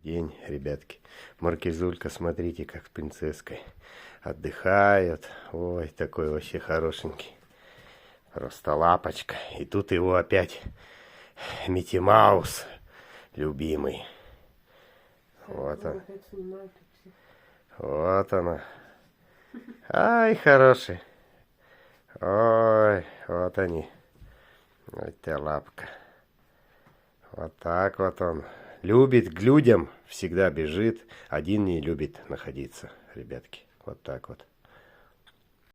День, ребятки. Маркизулька, смотрите, как с принцесской отдыхает. Ой, такой вообще хорошенький. Просто лапочка. И тут его опять Микки Маус, любимый. Вот он. Вот она. Ай, хороший. Ой, вот они. Вот та лапка. Вот так вот он. Любит к людям, всегда бежит. Один не любит находиться, ребятки. Вот так вот.